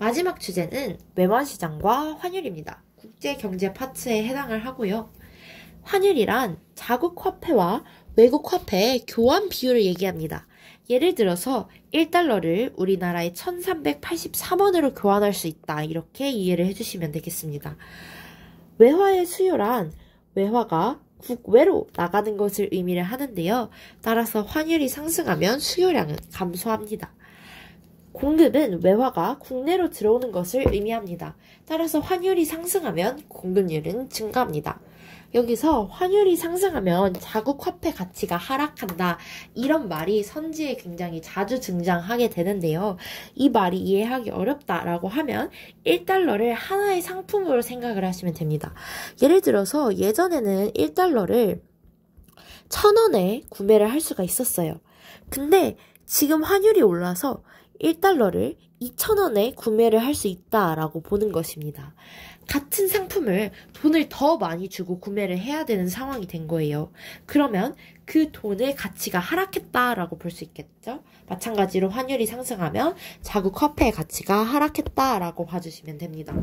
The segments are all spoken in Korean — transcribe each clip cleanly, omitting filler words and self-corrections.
마지막 주제는 외환시장과 환율입니다. 국제경제 파트에 해당을 하고요. 환율이란 자국 화폐와 외국 화폐의 교환 비율을 얘기합니다. 예를 들어서 1달러를 우리나라의 1383원으로 교환할 수 있다. 이렇게 이해를 해주시면 되겠습니다. 외화의 수요란 외화가 국외로 나가는 것을 의미를 하는데요. 따라서 환율이 상승하면 수요량은 감소합니다. 공급은 외화가 국내로 들어오는 것을 의미합니다. 따라서 환율이 상승하면 공급률은 증가합니다. 여기서 환율이 상승하면 자국 화폐 가치가 하락한다. 이런 말이 선지에 굉장히 자주 등장하게 되는데요. 이 말이 이해하기 어렵다라고 하면 1달러를 하나의 상품으로 생각을 하시면 됩니다. 예를 들어서 예전에는 1달러를 1,000원에 구매를 할 수가 있었어요. 근데 지금 환율이 올라서 1달러를 2,000원에 구매를 할 수 있다라고 보는 것입니다. 같은 상품을 돈을 더 많이 주고 구매를 해야 되는 상황이 된 거예요. 그러면 그 돈의 가치가 하락했다라고 볼 수 있겠죠? 마찬가지로 환율이 상승하면 자국 화폐의 가치가 하락했다라고 봐주시면 됩니다.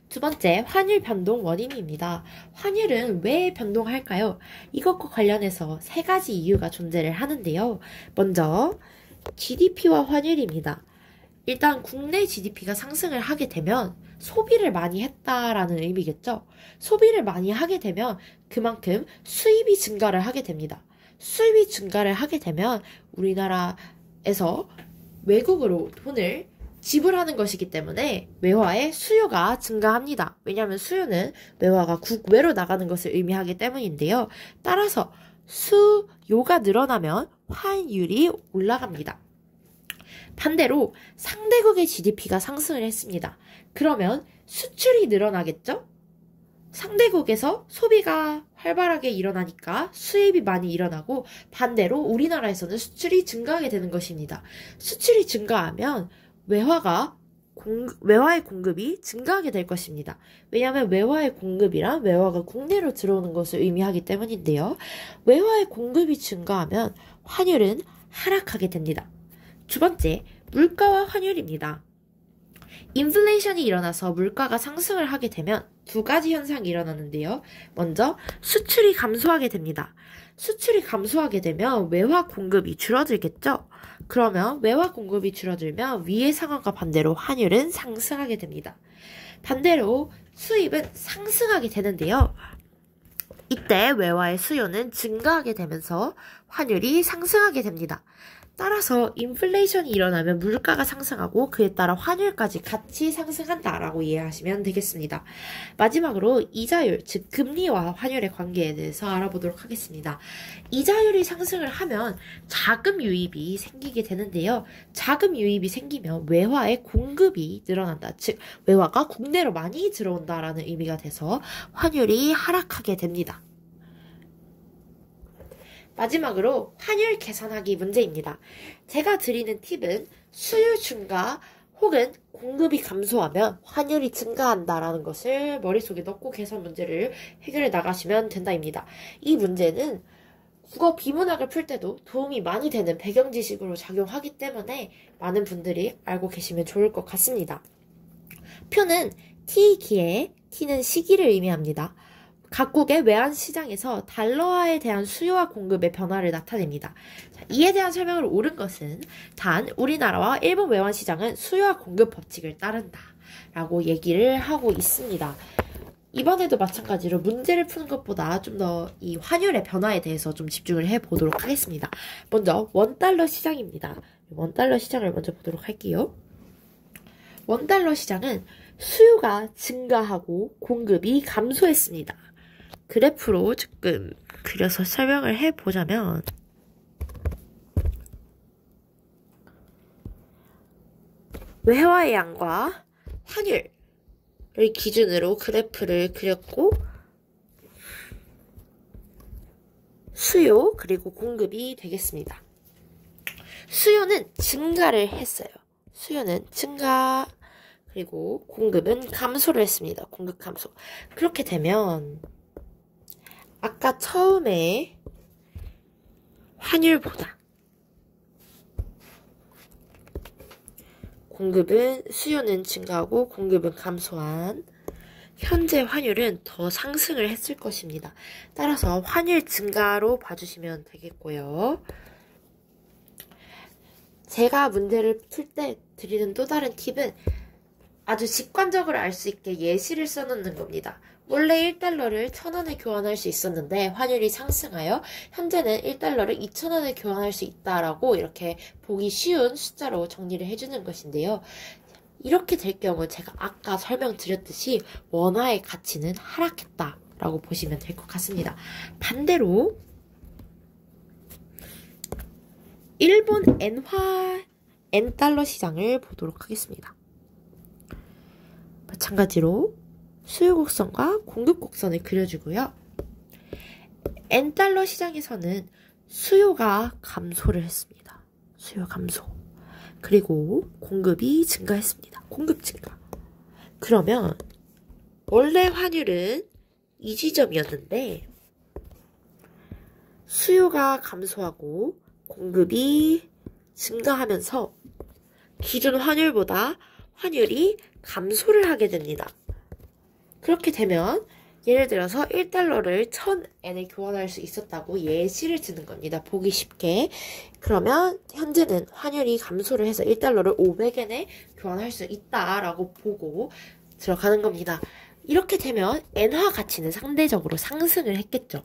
두 번째, 환율 변동 원인입니다. 환율은 왜 변동할까요? 이것과 관련해서 세 가지 이유가 존재를 하는데요. 먼저 GDP와 환율입니다. 일단 국내 GDP가 상승을 하게 되면 소비를 많이 했다라는 의미겠죠. 소비를 많이 하게 되면 그만큼 수입이 증가를 하게 됩니다. 수입이 증가를 하게 되면 우리나라에서 외국으로 돈을 지불하는 것이기 때문에 외화의 수요가 증가합니다. 왜냐하면 수요는 외화가 국외로 나가는 것을 의미하기 때문인데요. 따라서 수요가 늘어나면 환율이 올라갑니다. 반대로 상대국의 GDP가 상승을 했습니다. 그러면 수출이 늘어나겠죠? 상대국에서 소비가 활발하게 일어나니까 수입이 많이 일어나고 반대로 우리나라에서는 수출이 증가하게 되는 것입니다. 수출이 증가하면 외화의 공급이 증가하게 될 것입니다. 왜냐하면 외화의 공급이란 외화가 국내로 들어오는 것을 의미하기 때문인데요. 외화의 공급이 증가하면 환율은 하락하게 됩니다. 두 번째, 물가와 환율입니다. 인플레이션이 일어나서 물가가 상승을 하게 되면 두 가지 현상이 일어나는데요. 먼저 수출이 감소하게 됩니다. 수출이 감소하게 되면 외화 공급이 줄어들겠죠? 그러면 외화 공급이 줄어들면 위의 상황과 반대로 환율은 상승하게 됩니다. 반대로 수입은 상승하게 되는데요. 이때 외화의 수요는 증가하게 되면서 환율이 상승하게 됩니다. 따라서 인플레이션이 일어나면 물가가 상승하고 그에 따라 환율까지 같이 상승한다라고 이해하시면 되겠습니다. 마지막으로 이자율, 즉 금리와 환율의 관계에 대해서 알아보도록 하겠습니다. 이자율이 상승을 하면 자금 유입이 생기게 되는데요. 자금 유입이 생기면 외화의 공급이 늘어난다. 즉 외화가 국내로 많이 들어온다라는 의미가 돼서 환율이 하락하게 됩니다. 마지막으로 환율 계산하기 문제입니다. 제가 드리는 팁은 수요 증가 혹은 공급이 감소하면 환율이 증가한다라는 것을 머릿속에 넣고 계산 문제를 해결해 나가시면 된다입니다. 이 문제는 국어 비문학을 풀 때도 도움이 많이 되는 배경 지식으로 작용하기 때문에 많은 분들이 알고 계시면 좋을 것 같습니다. 표는 T기에 T는 시기를 의미합니다. 각국의 외환시장에서 달러화에 대한 수요와 공급의 변화를 나타냅니다. 이에 대한 설명을 옳은 것은 단 우리나라와 일본 외환시장은 수요와 공급 법칙을 따른다 라고 얘기를 하고 있습니다. 이번에도 마찬가지로 문제를 푸는 것보다 좀 더 이 환율의 변화에 대해서 좀 집중을 해보도록 하겠습니다. 먼저 원달러 시장입니다. 원달러 시장을 먼저 보도록 할게요. 원달러 시장은 수요가 증가하고 공급이 감소했습니다. 그래프로 조금 그려서 설명을 해보자면 외화의 양과 환율을 기준으로 그래프를 그렸고 수요 그리고 공급이 되겠습니다. 수요는 증가를 했어요. 수요는 증가 그리고 공급은 감소를 했습니다. 공급 감소. 그렇게 되면 아까 처음에 환율보다 수요는 증가하고 공급은 감소한 현재 환율은 더 상승을 했을 것입니다. 따라서 환율 증가로 봐주시면 되겠고요. 제가 문제를 풀 때 드리는 또 다른 팁은 아주 직관적으로 알 수 있게 예시를 써놓는 겁니다. 원래 1달러를 1,000원에 교환할 수 있었는데 환율이 상승하여 현재는 1달러를 2,000원에 교환할 수 있다라고 이렇게 보기 쉬운 숫자로 정리를 해주는 것인데요. 이렇게 될 경우 제가 아까 설명드렸듯이 원화의 가치는 하락했다라고 보시면 될 것 같습니다. 반대로 일본 N달러 시장을 보도록 하겠습니다. 마찬가지로 수요 곡선과 공급 곡선을 그려주고요. N달러 시장에서는 수요가 감소를 했습니다. 수요 감소. 그리고 공급이 증가했습니다. 공급 증가. 그러면 원래 환율은 이 지점이었는데 수요가 감소하고 공급이 증가하면서 기존 환율보다 환율이 감소를 하게 됩니다. 그렇게 되면 예를 들어서 1달러를 1000엔에 교환할 수 있었다고 예시를 드는 겁니다. 보기 쉽게. 그러면 현재는 환율이 감소를 해서 1달러를 500엔에 교환할 수 있다라고 보고 들어가는 겁니다. 이렇게 되면 엔화 가치는 상대적으로 상승을 했겠죠.